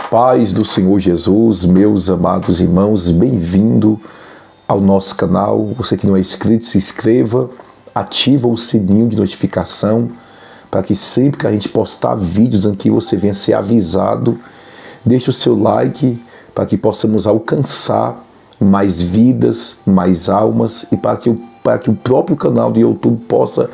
Paz do Senhor Jesus, meus amados irmãos, bem-vindo ao nosso canal. Você que não é inscrito, se inscreva, ativa o sininho de notificação para que sempre que a gente postar vídeos aqui você venha ser avisado. Deixe o seu like para que possamos alcançar mais vidas, mais almas e para que o próprio canal do YouTube possa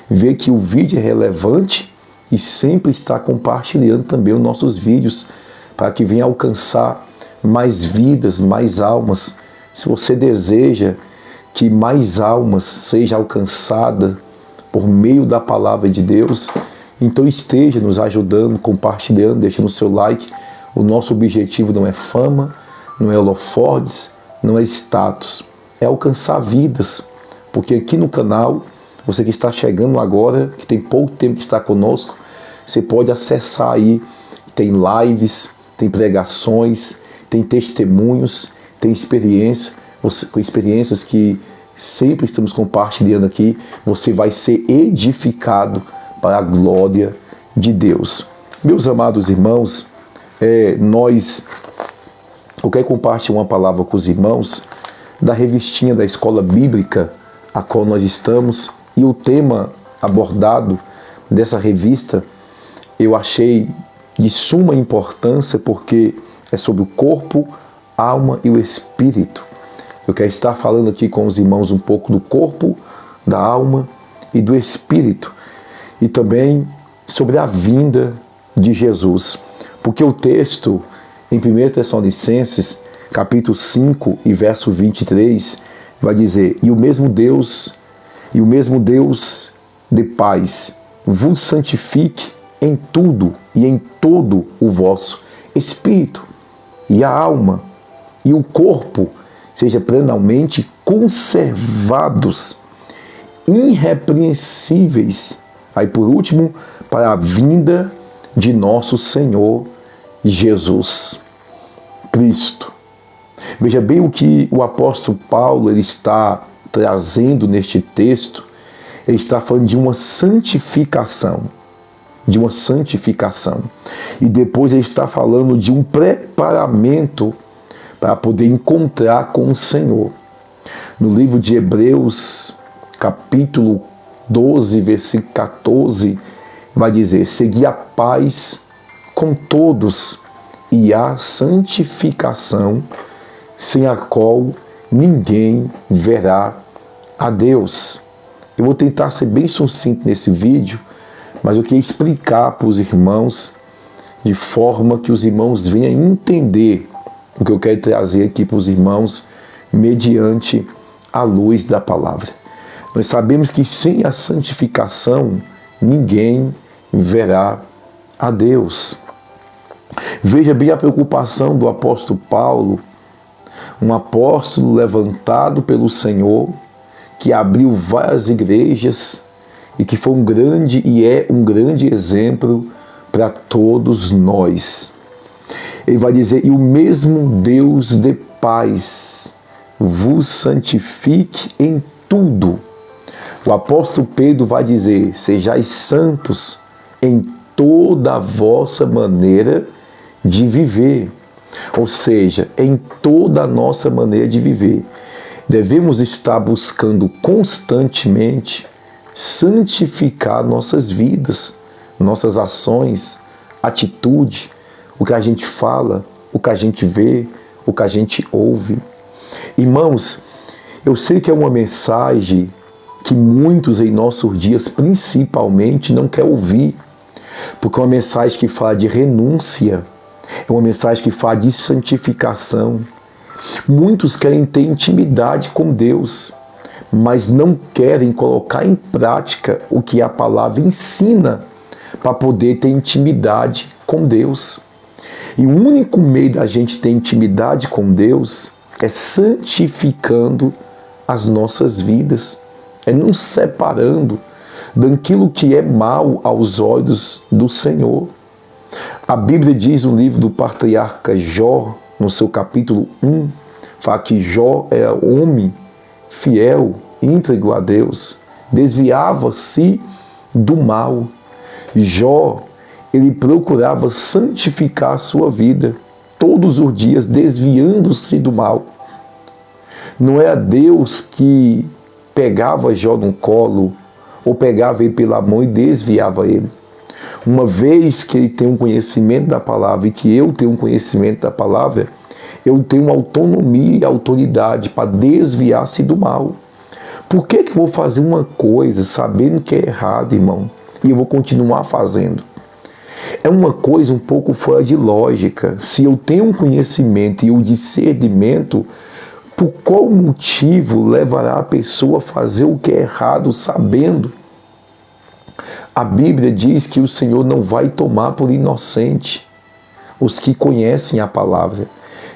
ver que o vídeo é relevante e sempre está compartilhando também os nossos vídeos para que venha alcançar mais vidas, mais almas. Se você deseja que mais almas seja alcançada por meio da palavra de Deus, então esteja nos ajudando, compartilhando, deixando o seu like. O nosso objetivo não é fama, não é holofotes, não é status, é alcançar vidas. Porque aqui no canal, você que está chegando agora, que tem pouco tempo que está conosco, você pode acessar aí, tem lives, tem pregações, tem testemunhos, tem experiências que sempre estamos compartilhando aqui. Você vai ser edificado para a glória de Deus. Meus amados irmãos, eu quero compartilhar uma palavra com os irmãos da revistinha da Escola Bíblica, a qual nós estamos, e o tema abordado dessa revista eu achei de suma importância porque é sobre o corpo, alma e o espírito. Eu quero estar falando aqui com os irmãos um pouco do corpo, da alma e do espírito, e também sobre a vinda de Jesus. Porque o texto em 1 Tessalonicenses, capítulo 5 e verso 23, vai dizer: E o mesmo Deus de paz vos santifique em tudo e em todo o vosso espírito e a alma e o corpo seja plenamente conservados, irrepreensíveis. Aí por último, para a vinda de nosso Senhor Jesus Cristo. Veja bem o que o apóstolo Paulo ele está trazendo neste texto. Ele está falando de uma santificação. E depois ele está falando de um preparamento para poder encontrar com o Senhor. No livro de Hebreus, capítulo 12, versículo 14, vai dizer: Segui a paz com todos e a santificação, sem a qual ninguém verá a Deus. Eu vou tentar ser bem sucinto nesse vídeo, mas eu queria explicar para os irmãos de forma que os irmãos venham entender o que eu quero trazer aqui para os irmãos mediante a luz da palavra. Nós sabemos que sem a santificação ninguém verá a Deus. Veja bem a preocupação do apóstolo Paulo, um apóstolo levantado pelo Senhor, que abriu várias igrejas e que foi um grande exemplo para todos nós. Ele vai dizer: E o mesmo Deus de paz vos santifique em tudo. O apóstolo Pedro vai dizer: Sejais santos em toda a vossa maneira de viver. Ou seja, em toda a nossa maneira de viver. Devemos estar buscando constantemente santificar nossas vidas, nossas ações, atitude, o que a gente fala, o que a gente vê, o que a gente ouve. Irmãos, eu sei que é uma mensagem que muitos em nossos dias principalmente não querem ouvir, porque é uma mensagem que fala de renúncia, é uma mensagem que fala de santificação. Muitos querem ter intimidade com Deus, mas não querem colocar em prática o que a palavra ensina para poder ter intimidade com Deus. E o único meio da gente ter intimidade com Deus é santificando as nossas vidas, é nos separando daquilo que é mal aos olhos do Senhor. A Bíblia diz no livro do patriarca Jó, no seu capítulo 1, fala que Jó era homem fiel, íntegro a Deus, desviava-se do mal. Jó, ele procurava santificar a sua vida. todos os dias desviando-se do mal. Não era Deus que pegava Jó no colo ou pegava ele pela mão e desviava ele. Uma vez que ele tem um conhecimento da palavra e que eu tenho um conhecimento da palavra, eu tenho autonomia e autoridade para desviar-se do mal. Por que eu vou fazer uma coisa sabendo que é errado, irmão, e eu vou continuar fazendo? É uma coisa um pouco fora de lógica. Se eu tenho um conhecimento e um discernimento, por qual motivo levará a pessoa a fazer o que é errado sabendo? A Bíblia diz que o Senhor não vai tomar por inocente os que conhecem a palavra.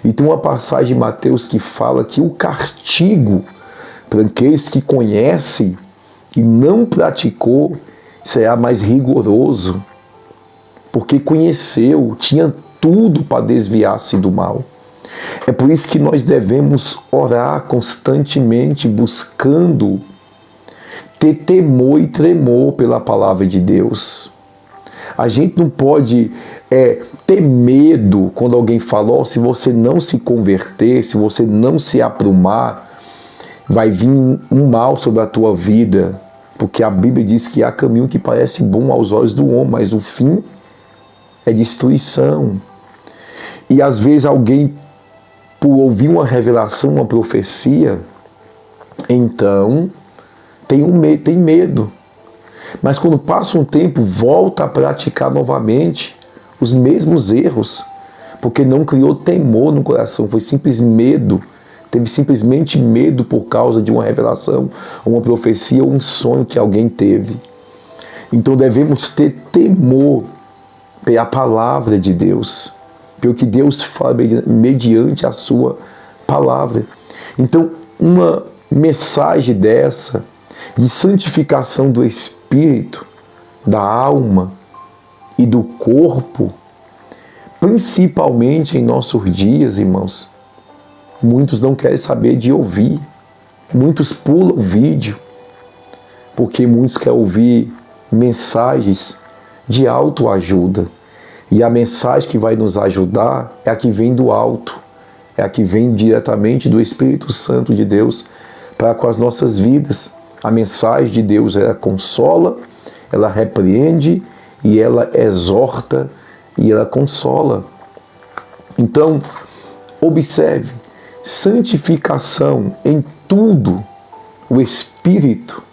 E tem uma passagem em Mateus que fala que o castigo para aqueles que conhecem e não praticou será mais rigoroso, porque conheceu, tinha tudo para desviar-se do mal. É por isso que nós devemos orar constantemente, buscando ter temor e tremor pela palavra de Deus. A gente não pode ter medo quando alguém fala, se você não se converter, se você não se aprumar, vai vir um mal sobre a tua vida. Porque a Bíblia diz que há caminho que parece bom aos olhos do homem, mas o fim é destruição. E às vezes alguém, por ouvir uma revelação, uma profecia, então tem medo. Mas quando passa um tempo, volta a praticar novamente os mesmos erros, porque não criou temor no coração, foi simples medo. Teve simplesmente medo por causa de uma revelação, uma profecia ou um sonho que alguém teve. Então devemos ter temor pela palavra de Deus, pelo que Deus fala mediante a sua palavra. Então, uma mensagem dessa, de santificação do espírito, da alma e do corpo, principalmente em nossos dias, irmãos, muitos não querem saber de ouvir, muitos pulam o vídeo, porque muitos querem ouvir mensagens de autoajuda. E a mensagem que vai nos ajudar é a que vem do alto, é a que vem diretamente do Espírito Santo de Deus para com as nossas vidas. A mensagem de Deus, ela consola, ela repreende e ela exorta e ela consola. Então, observe, santificação em tudo, o Espírito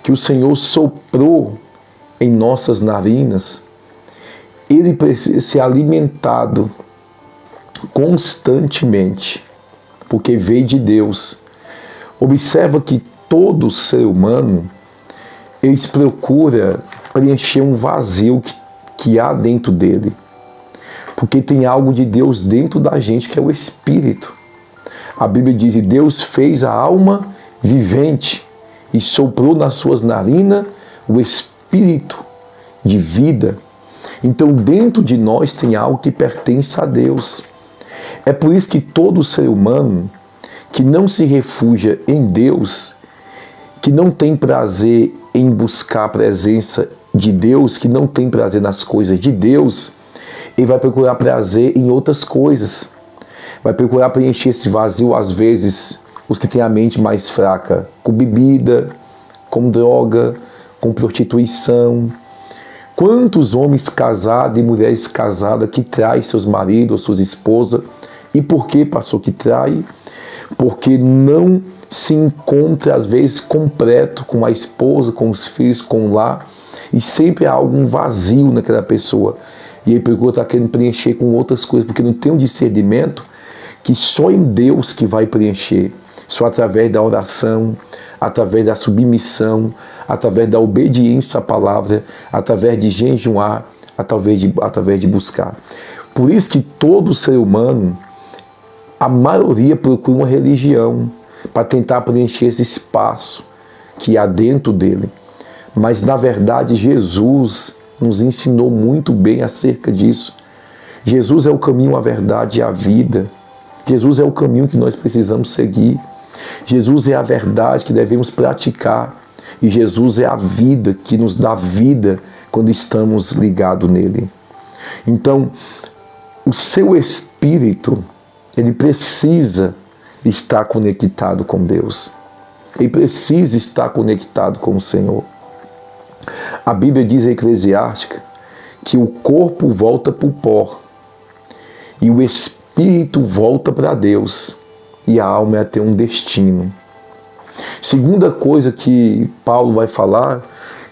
que o Senhor soprou em nossas narinas, ele precisa ser alimentado constantemente, porque veio de Deus. Observa que todo ser humano, eles procuram preencher um vazio que há dentro dele, porque tem algo de Deus dentro da gente, que é o Espírito. A Bíblia diz que Deus fez a alma vivente e soprou nas suas narinas o Espírito de vida. Então dentro de nós tem algo que pertence a Deus. É por isso que todo ser humano que não se refugia em Deus, que não tem prazer em buscar a presença de Deus, que não tem prazer nas coisas de Deus, ele vai procurar prazer em outras coisas. Vai procurar preencher esse vazio, às vezes, os que têm a mente mais fraca, com bebida, com droga, com prostituição. Quantos homens casados e mulheres casadas que traem seus maridos, suas esposas? E por que, pastor, que trai? Porque não se encontra, às vezes, completo com a esposa, com os filhos, com o lar, e sempre há algum vazio naquela pessoa. E ele procura estar querendo preencher com outras coisas, porque não tem um discernimento que só em Deus que vai preencher. Só através da oração, através da submissão, através da obediência à palavra, através de jejuar, através de buscar. Por isso que todo ser humano, a maioria procura uma religião para tentar preencher esse espaço que há dentro dele. Mas, na verdade, Jesus nos ensinou muito bem acerca disso. Jesus é o caminho, a verdade e a vida. Jesus é o caminho que nós precisamos seguir. Jesus é a verdade que devemos praticar. E Jesus é a vida que nos dá vida quando estamos ligados nele. Então, o seu espírito, ele precisa estar conectado com Deus. Ele precisa estar conectado com o Senhor. A Bíblia diz em Eclesiástica que o corpo volta para o pó e o espírito volta para Deus e a alma é ter um destino. Segunda coisa que Paulo vai falar,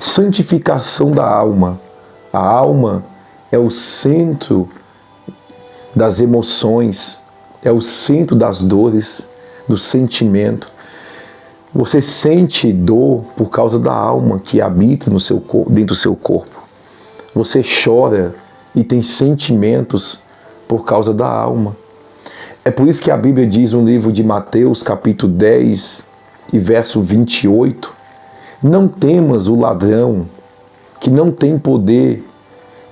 santificação da alma. A alma é o centro das emoções, é o centro das dores, do sentimento. Você sente dor por causa da alma que habita no seu corpo, dentro do seu corpo. Você chora e tem sentimentos por causa da alma. É por isso que a Bíblia diz no livro de Mateus, capítulo 10 e verso 28, não temas o ladrão, que não tem poder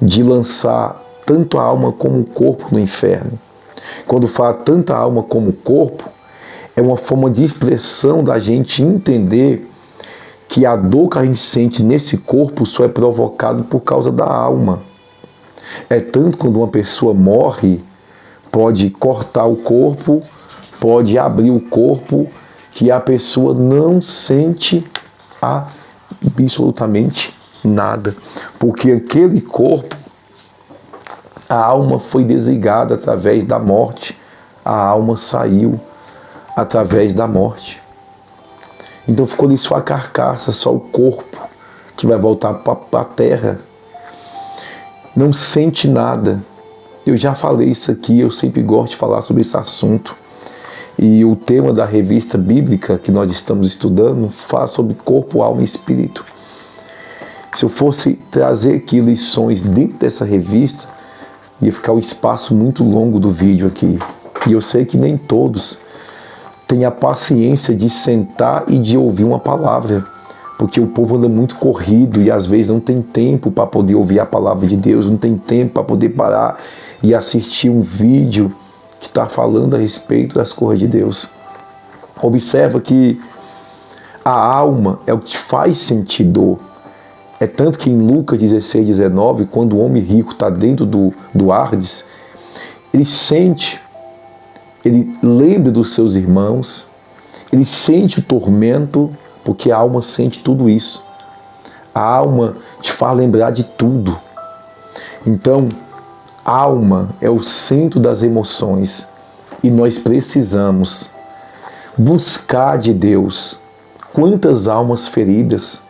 de lançar tanto a alma como o corpo no inferno. Quando fala tanto a alma como o corpo, é uma forma de expressão da gente entender que a dor que a gente sente nesse corpo só é provocado por causa da alma. É tanto quando uma pessoa morre, pode cortar o corpo, pode abrir o corpo, que a pessoa não sente absolutamente nada. Porque aquele corpo, a alma foi desligada através da morte, a alma saiu através da morte. Então ficou ali só a carcaça, só o corpo que vai voltar para a terra. Não sente nada. Eu já falei isso aqui, eu sempre gosto de falar sobre esse assunto. E o tema da revista bíblica que nós estamos estudando fala sobre corpo, alma e espírito. Se eu fosse trazer aqui lições dentro dessa revista, ia ficar um espaço muito longo do vídeo aqui. E eu sei que nem todos têm a paciência de sentar e de ouvir uma palavra, porque o povo anda muito corrido e às vezes não tem tempo para poder ouvir a palavra de Deus, não tem tempo para poder parar e assistir um vídeo que está falando a respeito das coisas de Deus. Observa que a alma é o que faz sentir dor. É tanto que em Lucas 16, 19, quando o homem rico está dentro do Hades, ele sente, ele lembra dos seus irmãos, ele sente o tormento, porque a alma sente tudo isso. A alma te faz lembrar de tudo. Então, a alma é o centro das emoções e nós precisamos buscar de Deus. Quantas almas feridas,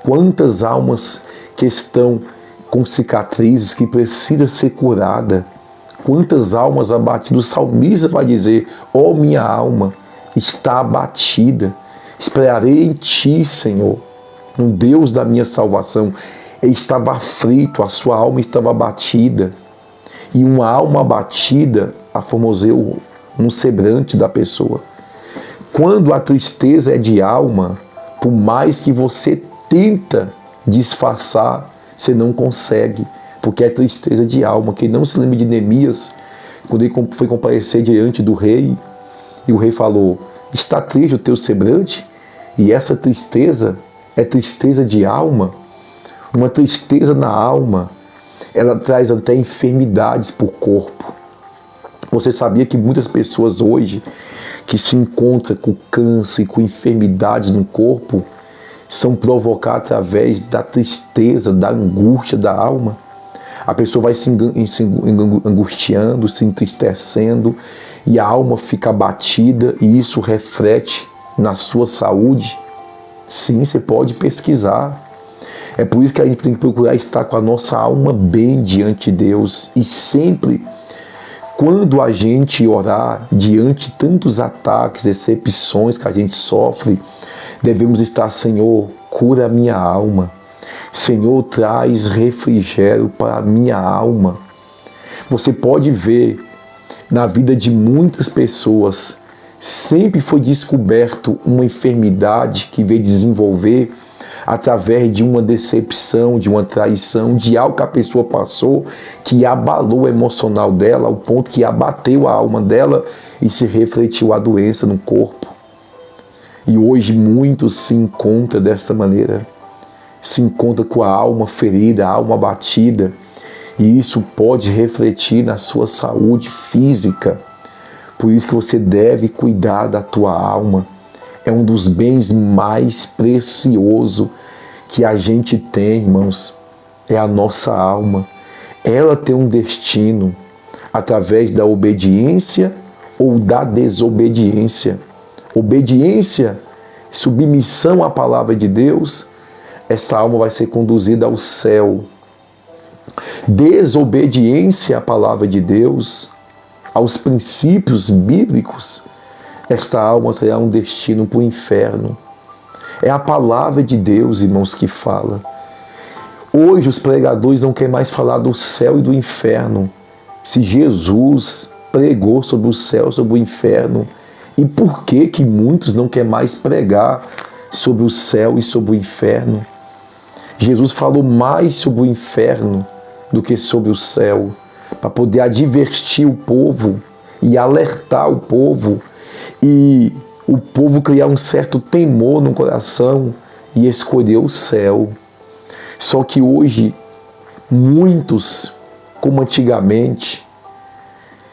quantas almas que estão com cicatrizes, que precisam ser curadas, quantas almas abatidas. O salmista vai dizer: ó minha alma está abatida, esperarei em ti, Senhor, no Deus da minha salvação. Ele estava aflito, a sua alma estava abatida. E uma alma abatida aformoseia um semblante da pessoa. Quando a tristeza é de alma, por mais que você tenta disfarçar, você não consegue, porque é tristeza de alma. Quem não se lembra de Neemias, quando ele foi comparecer diante do rei, e o rei falou: está triste o teu semblante? E essa tristeza é tristeza de alma. Uma tristeza na alma, ela traz até enfermidades para o corpo. Você sabia que muitas pessoas hoje que se encontram com câncer, com enfermidades no corpo, são provocadas através da tristeza, da angústia da alma? A pessoa vai se angustiando, se entristecendo, e a alma fica abatida, e isso reflete na sua saúde. Sim, você pode pesquisar. É por isso que a gente tem que procurar estar com a nossa alma bem diante de Deus. E sempre, quando a gente orar diante de tantos ataques, decepções que a gente sofre, devemos estar: Senhor, cura a minha alma. Senhor, traz refrigério para a minha alma. Você pode ver na vida de muitas pessoas, sempre foi descoberto uma enfermidade que veio desenvolver através de uma decepção, de uma traição, de algo que a pessoa passou, que abalou o emocional dela, ao ponto que abateu a alma dela e se refletiu a doença no corpo. E hoje muitos se encontram desta maneira, se encontram com a alma ferida, a alma abatida, E isso pode refletir na sua saúde física. Por isso que você deve cuidar da tua alma. É um dos bens mais preciosos que a gente tem, irmãos. É a nossa alma. Ela tem um destino através da obediência ou da desobediência. Obediência, submissão à palavra de Deus, essa alma vai ser conduzida ao céu. Desobediência à palavra de Deus, aos princípios bíblicos, esta alma terá um destino para o inferno. É a palavra de Deus, irmãos, que fala. Hoje os pregadores não querem mais falar do céu e do inferno. Se Jesus pregou sobre o céu, sobre o inferno, e por que que muitos não querem mais pregar sobre o céu e sobre o inferno? Jesus falou mais sobre o inferno do que sobre o céu, para poder advertir o povo e alertar o povo, e o povo criar um certo temor no coração e escolher o céu. Só que hoje, muitos, como antigamente,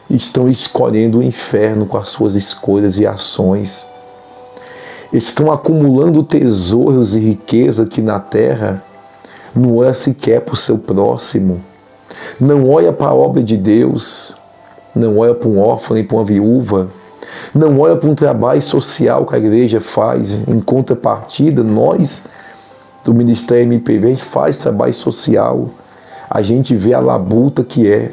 estão escolhendo o inferno com as suas escolhas e ações. Estão acumulando tesouros e riqueza aqui na terra, não olha sequer para o seu próximo, não olha para a obra de Deus, não olha para um órfão e para uma viúva, não olha para um trabalho social que a igreja faz. Em contrapartida, nós do Ministério MPV, a gente faz trabalho social, a gente vê a labuta que é,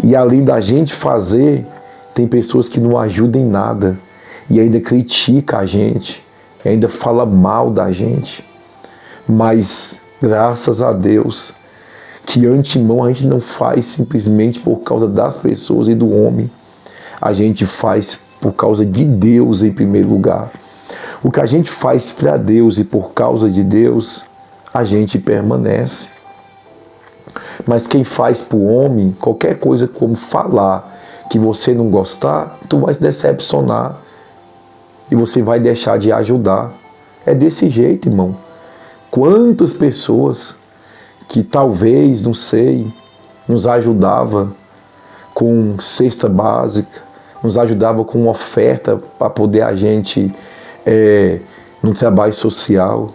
e além da gente fazer, tem pessoas que não ajudam em nada e ainda critica a gente, ainda fala mal da gente. Mas graças a Deus que antemão a gente não faz simplesmente por causa das pessoas e do homem, a gente faz por causa de Deus em primeiro lugar. O que a gente faz para Deus e por causa de Deus, a gente permanece. Mas quem faz para o homem, qualquer coisa como falar que você não gostar, tu vai se decepcionar e você vai deixar de ajudar. É desse jeito, irmão. Quantas pessoas que talvez, não sei, nos ajudava com cesta básica, nos ajudava com oferta para poder a gente no trabalho social,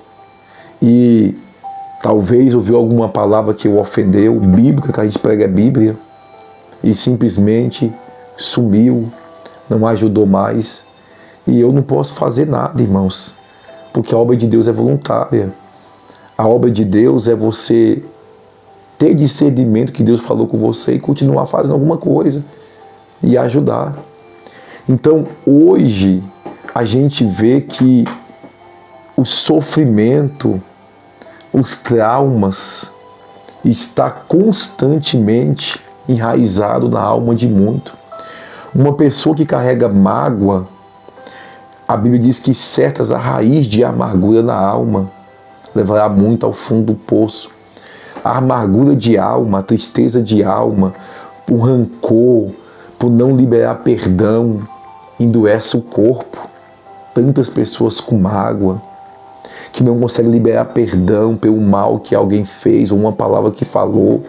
e talvez ouviu alguma palavra que o ofendeu, bíblica, que a gente prega a Bíblia, e simplesmente sumiu, não ajudou mais. E eu não posso fazer nada, irmãos, porque a obra de Deus é voluntária. A obra de Deus é você ter discernimento que Deus falou com você e continuar fazendo alguma coisa e ajudar. Então, hoje, a gente vê que o sofrimento, os traumas, está constantemente enraizado na alma de muito. Uma pessoa que carrega mágoa, a Bíblia diz que certas a raiz de amargura na alma levará muito ao fundo do poço. A amargura de alma, a tristeza de alma, o rancor, por não liberar perdão, endurece o corpo. Tantas pessoas com mágoa, que não conseguem liberar perdão pelo mal que alguém fez, ou uma palavra que falou,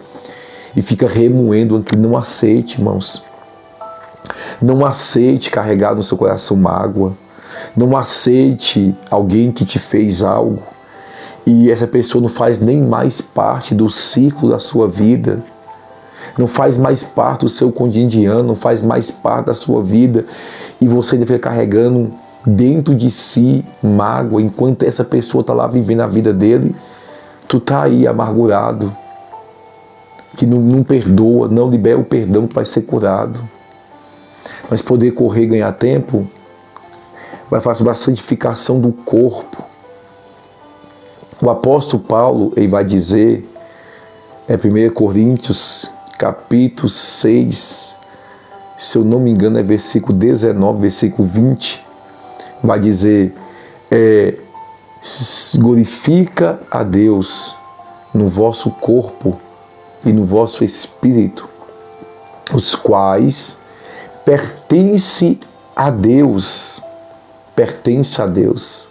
e fica remoendo aquilo. Não aceite, irmãos. Não aceite carregar no seu coração mágoa. Não aceite alguém que te fez algo e essa pessoa não faz nem mais parte do ciclo da sua vida, não faz mais parte do seu cotidiano, não faz mais parte da sua vida, e você deve ficar carregando dentro de si mágoa, enquanto essa pessoa está lá vivendo a vida dele, tu está aí amargurado, que não perdoa, não libera o perdão, tu vai ser curado. Mas poder correr e ganhar tempo vai fazer uma santificação do corpo. O apóstolo Paulo, ele vai dizer, 1 Coríntios, capítulo 6, se eu não me engano é versículo 19, versículo 20, vai dizer, glorifica a Deus no vosso corpo e no vosso espírito, os quais pertencem a Deus. Pertence a Deus.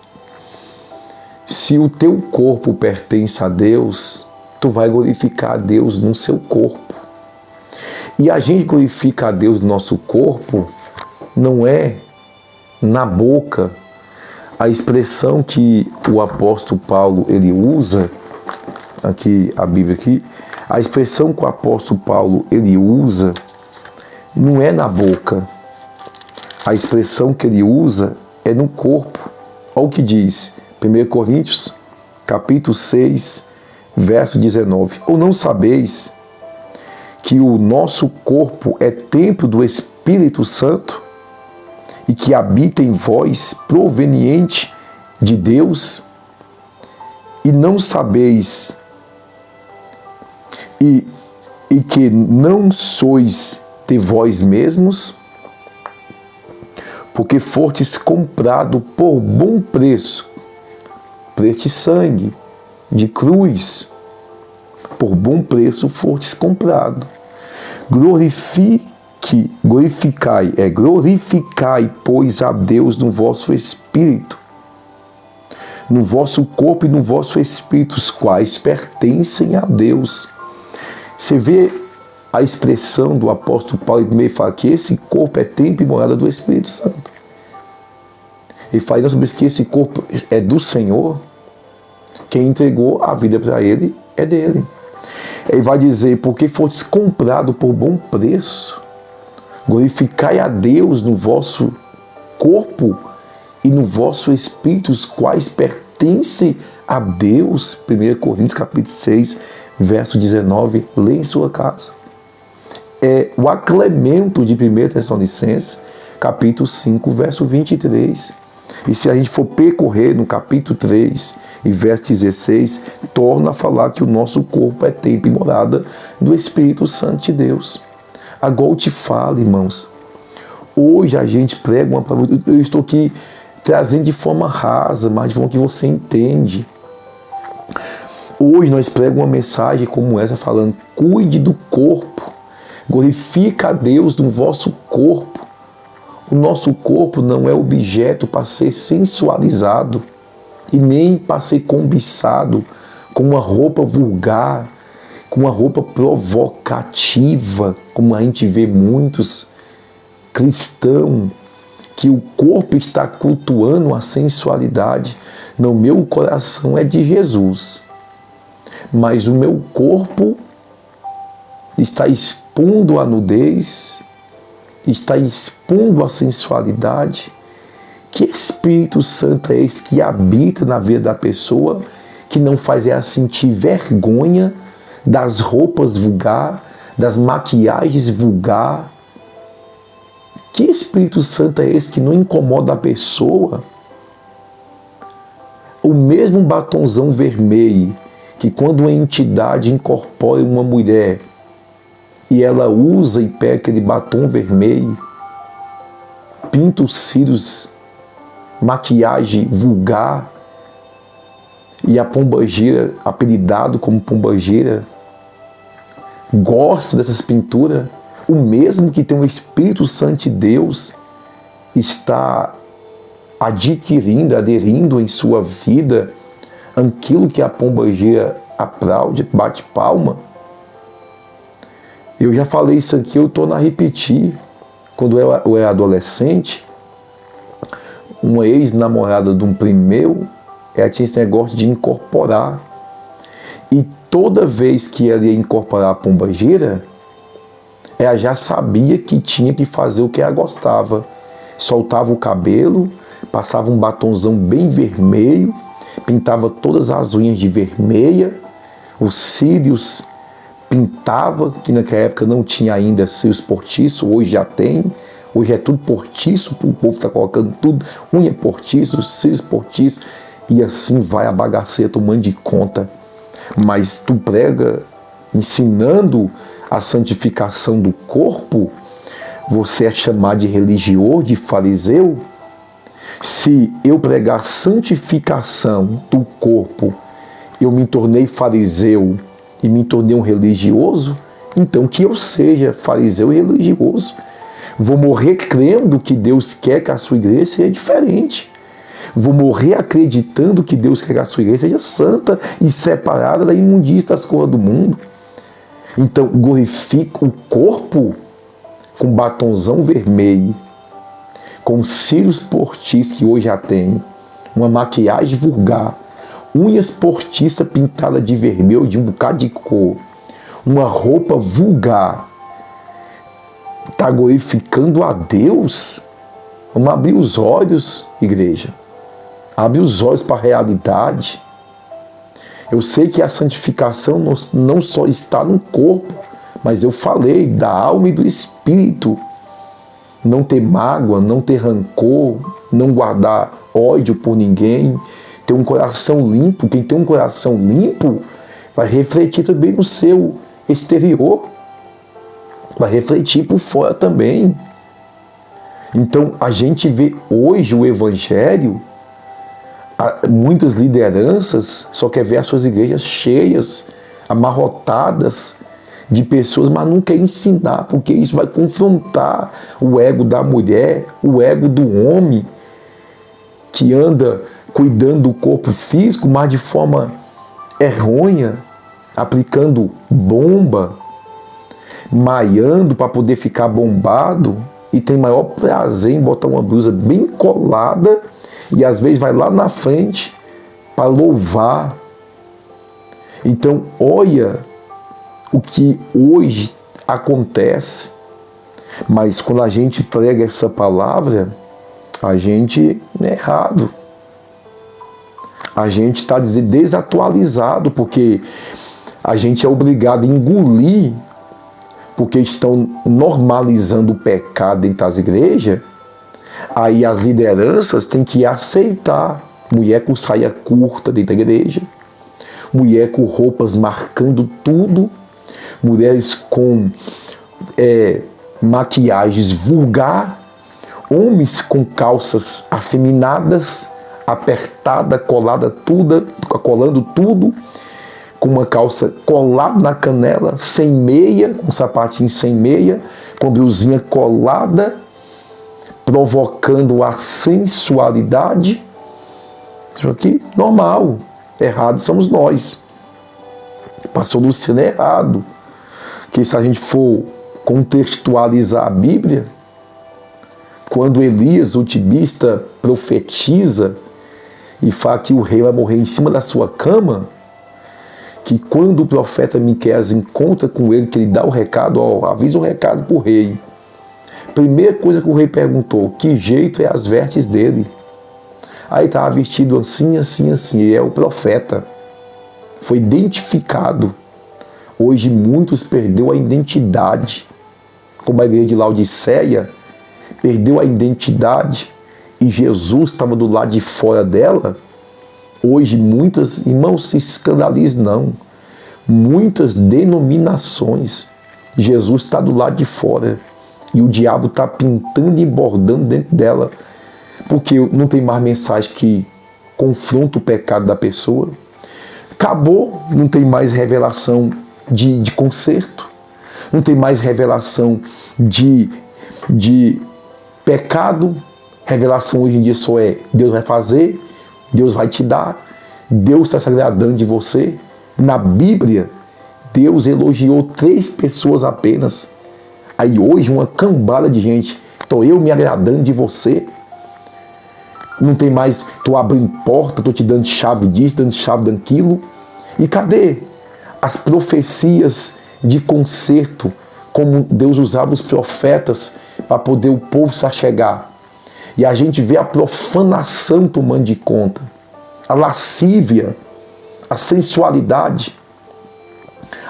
Se o teu corpo pertence a Deus, tu vai glorificar a Deus no seu corpo. E a gente glorifica a Deus no nosso corpo, não é na boca. A expressão que o apóstolo Paulo ele usa, aqui a Bíblia aqui, a expressão que o apóstolo Paulo ele usa não é na boca. A expressão que ele usa é no corpo. Olha o que diz 1 Coríntios, capítulo 6, verso 19. Ou não sabeis que o nosso corpo é templo do Espírito Santo e que habita em vós, proveniente de Deus? E não sabeis e que não sois de vós mesmos, porque fostes comprado por bom preço, preço de sangue, de cruz, por bom preço fostes comprado. Glorificai, pois, a Deus no vosso espírito, no vosso corpo e no vosso espírito, os quais pertencem a Deus. Você vê a expressão do apóstolo Paulo, ele primeiro fala que esse corpo é templo e morada do Espírito Santo. Ele fala, nós sabemos que esse corpo é do Senhor, quem entregou a vida para ele é dele. Ele vai dizer, porque fostes comprado por bom preço, glorificai a Deus no vosso corpo e no vosso espírito, os quais pertencem a Deus. 1 Coríntios capítulo 6, verso 19, lê em sua casa. É o aclemento de 1 Tessalonicenses, capítulo 5, verso 23. E se a gente for percorrer no capítulo 3 e verso 16, torna a falar que o nosso corpo é templo e morada do Espírito Santo de Deus. Agora eu te falo, irmãos, hoje a gente prega uma palavra, eu estou aqui trazendo de forma rasa, mas de forma que você entende. Hoje nós pregamos uma mensagem como essa, falando, cuide do corpo, glorifica a Deus no vosso corpo. O nosso corpo não é objeto para ser sensualizado e nem para ser cobiçado com uma roupa vulgar, com uma roupa provocativa, como a gente vê muitos cristãos, que o corpo está cultuando a sensualidade. No meu coração é de Jesus, mas o meu corpo está expondo a nudez, está expondo a sensualidade. Que Espírito Santo é esse que habita na vida da pessoa, que não faz ela sentir vergonha das roupas vulgar, das maquiagens vulgar? Que Espírito Santo é esse que não incomoda a pessoa? O mesmo batonzão vermelho que quando uma entidade incorpora uma mulher e ela usa e pega aquele batom vermelho, pinta os cílios, maquiagem vulgar, e a pombagira, apelidado como pombagira, gosta dessas pinturas, o mesmo que tem o Espírito Santo de Deus está aderindo em sua vida aquilo que a pombagira aplaude, bate palma. Eu já falei isso aqui, eu torno a repetir. Quando eu era adolescente, uma ex-namorada de um primo meu, ela tinha esse negócio de incorporar. E toda vez que ela ia incorporar a pombagira, ela já sabia que tinha que fazer o que ela gostava. Soltava o cabelo, passava um batonzão bem vermelho, pintava todas as unhas de vermelha, os cílios pintava, que naquela época não tinha ainda cílios postiços, hoje já tem. Hoje é tudo postiço, o povo está colocando tudo, unha postiço, cílios postiços, e assim vai a bagaceira tomando de conta. Mas tu prega ensinando a santificação do corpo, você é chamado de religioso, de fariseu? Se eu pregar santificação do corpo, eu me tornei fariseu e me tornei um religioso, então que eu seja fariseu e religioso. Vou morrer crendo que Deus quer que a sua igreja seja diferente. Vou morrer acreditando que Deus quer que a sua igreja seja santa e separada da imundícia das coisas do mundo. Então glorifica o corpo com batonzão vermelho, com cílios postiços que hoje já tem, uma maquiagem vulgar, unhas postiças pintadas de vermelho de um bocado de cor, uma roupa vulgar, está glorificando a Deus? Vamos abrir os olhos, igreja. Abre os olhos para a realidade. Eu sei que a santificação não só está no corpo, mas eu falei da alma e do espírito. Não ter mágoa, não ter rancor, não guardar ódio por ninguém, ter um coração limpo. Quem tem um coração limpo vai refletir também no seu exterior, vai refletir por fora também. Então a gente vê hoje o Evangelho, muitas lideranças só quer ver as suas igrejas cheias, amarrotadas de pessoas, mas não quer ensinar, porque isso vai confrontar o ego da mulher, o ego do homem, que anda cuidando do corpo físico, mas de forma errônea, aplicando bomba, malhando para poder ficar bombado, e tem maior prazer em botar uma blusa bem colada, e às vezes vai lá na frente para louvar. Então, olha o que hoje acontece. Mas quando a gente prega essa palavra, a gente é errado. A gente está desatualizado, porque a gente é obrigado a engolir, porque estão normalizando o pecado dentro das igrejas. Aí as lideranças têm que aceitar mulher com saia curta dentro da igreja, mulher com roupas marcando tudo, mulheres com maquiagens vulgar, homens com calças afeminadas, apertada, colada tudo, colando tudo, com uma calça colada na canela, sem meia, com sapatinho sem meia, com blusinha colada, provocando a sensualidade. Isso aqui, normal. Errado somos nós. Pastor Luciano é errado. Que se a gente for contextualizar a Bíblia, quando Elias, o tibista, profetiza e fala que o rei vai morrer em cima da sua cama, que quando o profeta Miqueias encontra com ele, que ele dá o recado, avisa o recado para o rei. Primeira coisa que o rei perguntou, que jeito é as vestes dele? Aí estava vestido assim, assim, assim. Ele é o profeta. Foi identificado. Hoje muitos perdeu a identidade. Como a igreja de Laodiceia perdeu a identidade e Jesus estava do lado de fora dela. Hoje muitas, irmãos, se escandalizem não. Muitas denominações, Jesus está do lado de fora. E o diabo está pintando e bordando dentro dela. Porque não tem mais mensagem que confronta o pecado da pessoa. Acabou, não tem mais revelação de conserto. Não tem mais revelação de pecado. Revelação hoje em dia só é Deus vai fazer, Deus vai te dar, Deus está se agradando de você. Na Bíblia, Deus elogiou 3 pessoas apenas. Aí hoje uma cambada de gente, estou eu me agradando de você. Não tem mais, estou abrindo porta, estou te dando chave disso, dando chave daquilo. E cadê as profecias de conserto, como Deus usava os profetas para poder o povo se achegar? E a gente vê a profanação tomando de conta, a lascívia, a sensualidade.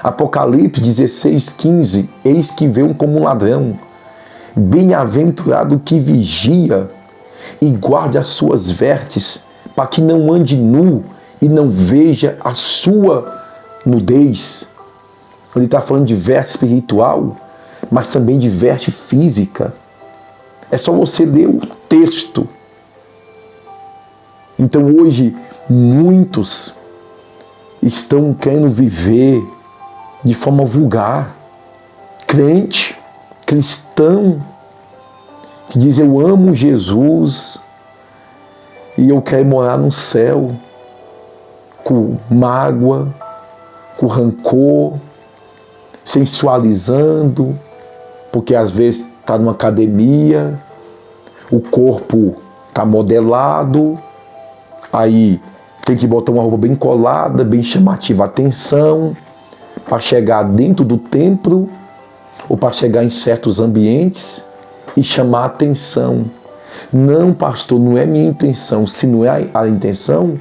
Apocalipse 16:15, eis que veio como um ladrão. Bem-aventurado o que vigia e guarde as suas vestes, para que não ande nu e não veja a sua nudez. Ele está falando de veste espiritual, mas também de veste física. É só você ler o texto. Então hoje muitos estão querendo viver de forma vulgar. Crente, cristão, que diz eu amo Jesus e eu quero morar no céu, com mágoa, com rancor, sensualizando, porque às vezes está numa academia, o corpo está modelado, aí tem que botar uma roupa bem colada, bem chamativa, atenção, para chegar dentro do templo ou para chegar em certos ambientes e chamar a atenção. Não, pastor, não é minha intenção. Se não é a intenção,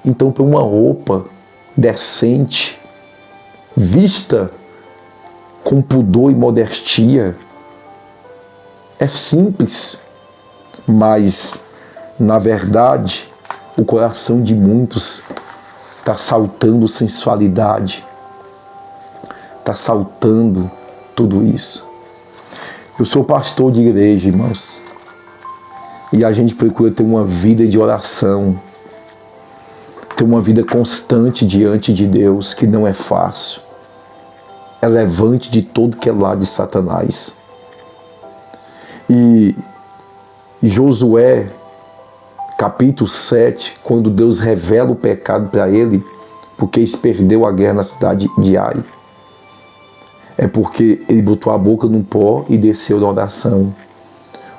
então põe uma roupa decente, vista com pudor e modestia. É simples, mas na verdade o coração de muitos está saltando sensualidade, está saltando tudo isso. Eu sou pastor de igreja, irmãos, e a gente procura ter uma vida de oração, ter uma vida constante diante de Deus, que não é fácil. É levante de todo que é lado de Satanás. E Josué, capítulo 7, quando Deus revela o pecado para ele, porque ele perdeu a guerra na cidade de Ai, é porque ele botou a boca no pó e desceu na oração.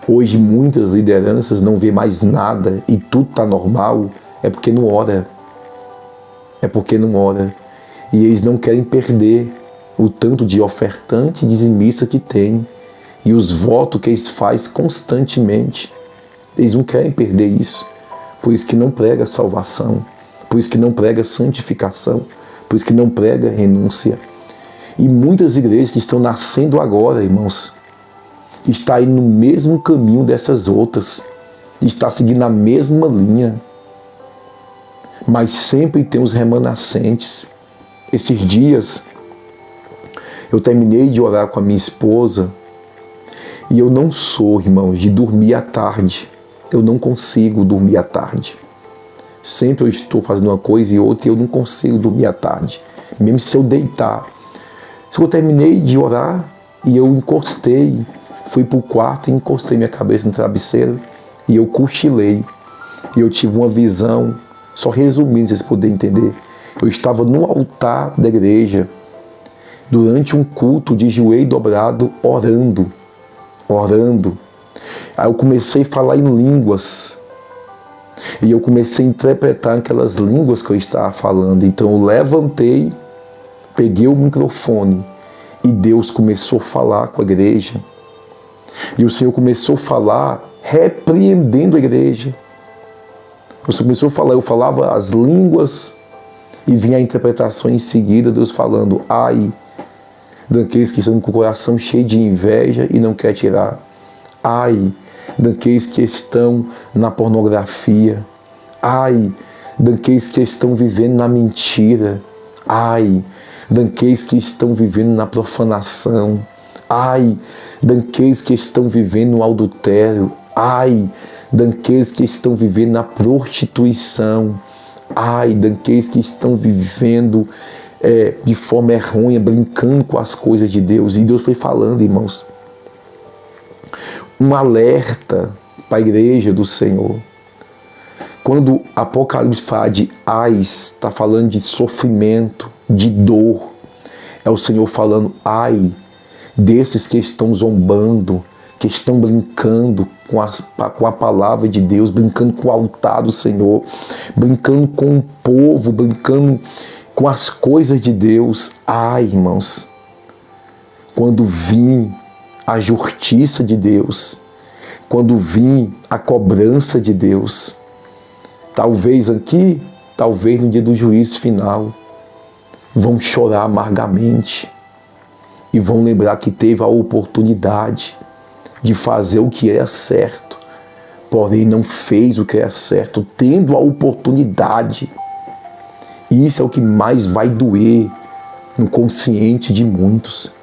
Hoje muitas lideranças não vê mais nada e tudo está normal, é porque não ora. É porque não ora. E eles não querem perder o tanto de ofertante e dizimista que tem e os votos que eles fazem constantemente. Eles não querem perder isso. Por isso que não prega salvação, por isso que não prega santificação, por isso que não prega renúncia. E muitas igrejas que estão nascendo agora, irmãos, está indo no mesmo caminho dessas outras, está seguindo a mesma linha, mas sempre tem os remanescentes. Esses dias eu terminei de orar com a minha esposa e eu não sou, irmãos, de dormir à tarde. Eu não consigo dormir à tarde. Sempre eu estou fazendo uma coisa e outra e eu não consigo dormir à tarde, mesmo se eu deitar. Se eu terminei de orar e eu encostei, fui para o quarto e encostei minha cabeça no travesseiro e eu cochilei. E eu tive uma visão, só resumindo, se vocês puderem entender. Eu estava no altar da igreja, durante um culto de joelho dobrado, orando. Aí eu comecei a falar em línguas. E eu comecei a interpretar aquelas línguas que eu estava falando. Então eu levantei, peguei o microfone e Deus começou a falar com a igreja. E o Senhor começou a falar repreendendo a igreja. O Senhor começou a falar, eu falava as línguas e vinha a interpretação em seguida, Deus falando: ai daqueles que estão com o coração cheio de inveja e não quer tirar. Ai daqueles que estão na pornografia. Ai daqueles que estão vivendo na mentira. Ai daqueles que estão vivendo na profanação. Ai daqueles que estão vivendo no adultério. Ai daqueles que estão vivendo na prostituição. Ai daqueles que estão vivendo de forma errônea, brincando com as coisas de Deus. E Deus foi falando, irmãos, um alerta para a igreja do Senhor. Quando Apocalipse fala de ais, está falando de sofrimento, de dor. É o Senhor falando: ai desses que estão zombando, que estão brincando com a palavra de Deus, brincando com o altar do Senhor, brincando com o povo, brincando com as coisas de Deus. Ai, irmãos, quando vir a justiça de Deus, quando vir a cobrança de Deus, talvez aqui, talvez no dia do juízo final, vão chorar amargamente e vão lembrar que teve a oportunidade de fazer o que era certo, porém não fez o que era certo, tendo a oportunidade. E isso é o que mais vai doer no consciente de muitos.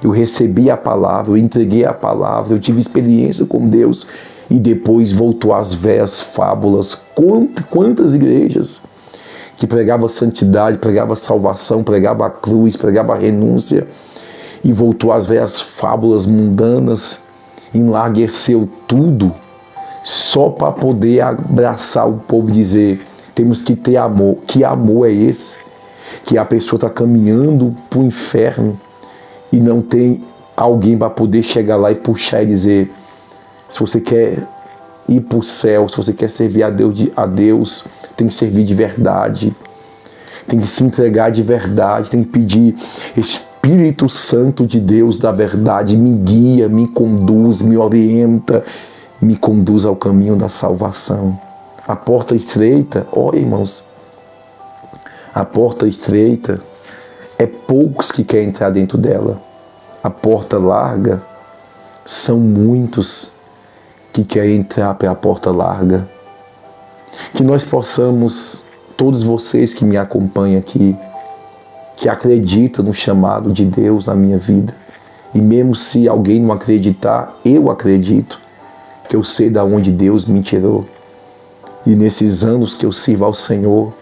Eu recebi a palavra, eu entreguei a palavra, eu tive experiência com Deus e depois voltou às velhas fábulas. Quantas igrejas que pregavam santidade, pregavam salvação, pregavam a cruz, pregavam a renúncia e voltou às velhas fábulas mundanas, enlargueceu tudo só para poder abraçar o povo e dizer: temos que ter amor. Que amor é esse? Que a pessoa está caminhando para o inferno e não tem alguém para poder chegar lá e puxar e dizer: se você quer ir para o céu, se você quer servir a Deus, tem que servir de verdade, tem que se entregar de verdade, tem que pedir: Espírito Santo de Deus da verdade, me guia, me conduz, me orienta, me conduz ao caminho da salvação. A porta estreita, olha, irmãos, a porta estreita é poucos que querem entrar dentro dela. A porta larga são muitos que querem entrar pela porta larga. Que nós possamos, todos vocês que me acompanham aqui, que acreditam no chamado de Deus na minha vida, e mesmo se alguém não acreditar, eu acredito, que eu sei de onde Deus me tirou. E nesses anos que eu sirvo ao Senhor,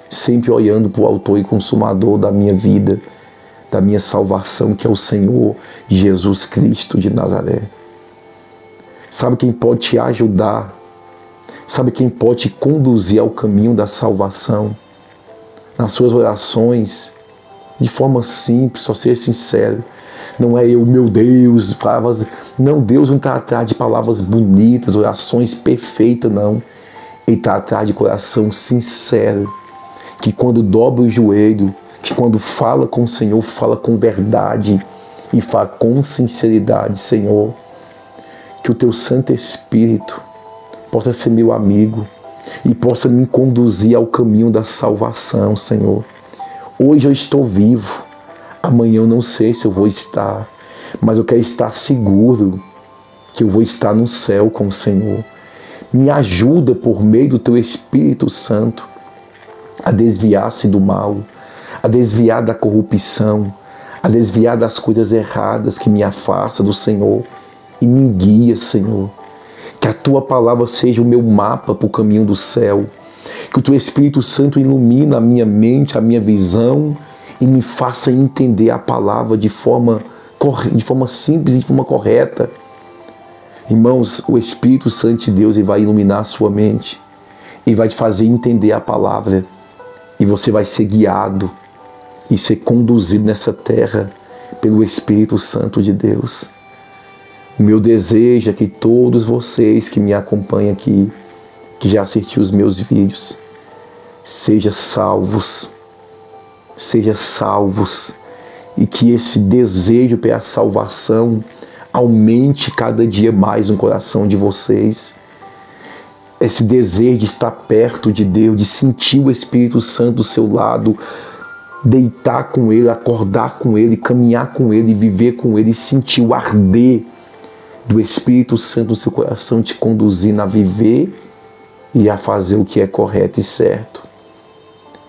sempre olhando para o autor e consumador da minha vida, da minha salvação, que é o Senhor Jesus Cristo de Nazaré. Sabe quem pode te ajudar? Sabe quem pode te conduzir ao caminho da salvação? Nas suas orações, de forma simples, só ser sincero. Não é eu, meu Deus, palavras. Não, Deus não está atrás de palavras bonitas, orações perfeitas, não. Ele está atrás de coração sincero, que quando dobra o joelho, que quando fala com o Senhor, fala com verdade e fala com sinceridade. Senhor, que o Teu Santo Espírito possa ser meu amigo e possa me conduzir ao caminho da salvação, Senhor. Hoje eu estou vivo, amanhã eu não sei se eu vou estar, mas eu quero estar seguro que eu vou estar no céu com o Senhor. Me ajuda por meio do Teu Espírito Santo a desviar-se do mal, a desviar da corrupção, a desviar das coisas erradas que me afastam do Senhor e me guia, Senhor. Que a Tua palavra seja o meu mapa para o caminho do céu. Que o Teu Espírito Santo ilumine a minha mente, a minha visão e me faça entender a palavra de forma simples e de forma correta. Irmãos, o Espírito Santo de Deus, ele vai iluminar a sua mente e vai te fazer entender a palavra. E você vai ser guiado e ser conduzido nessa terra pelo Espírito Santo de Deus. O meu desejo é que todos vocês que me acompanham aqui, que já assistiram os meus vídeos, sejam salvos, e que esse desejo pela salvação aumente cada dia mais no coração de vocês. Esse desejo de estar perto de Deus, de sentir o Espírito Santo do seu lado, deitar com Ele, acordar com Ele, caminhar com Ele, viver com Ele, sentir o arder do Espírito Santo no seu coração, te conduzindo a viver e a fazer o que é correto e certo.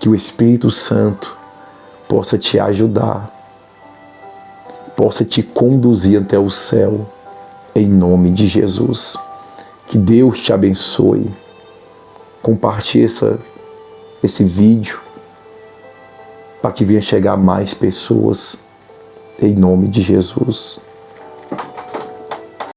Que o Espírito Santo possa te ajudar, possa te conduzir até o céu, em nome de Jesus. Que Deus te abençoe. Compartilhe esse vídeo para que venha chegar a mais pessoas, em nome de Jesus.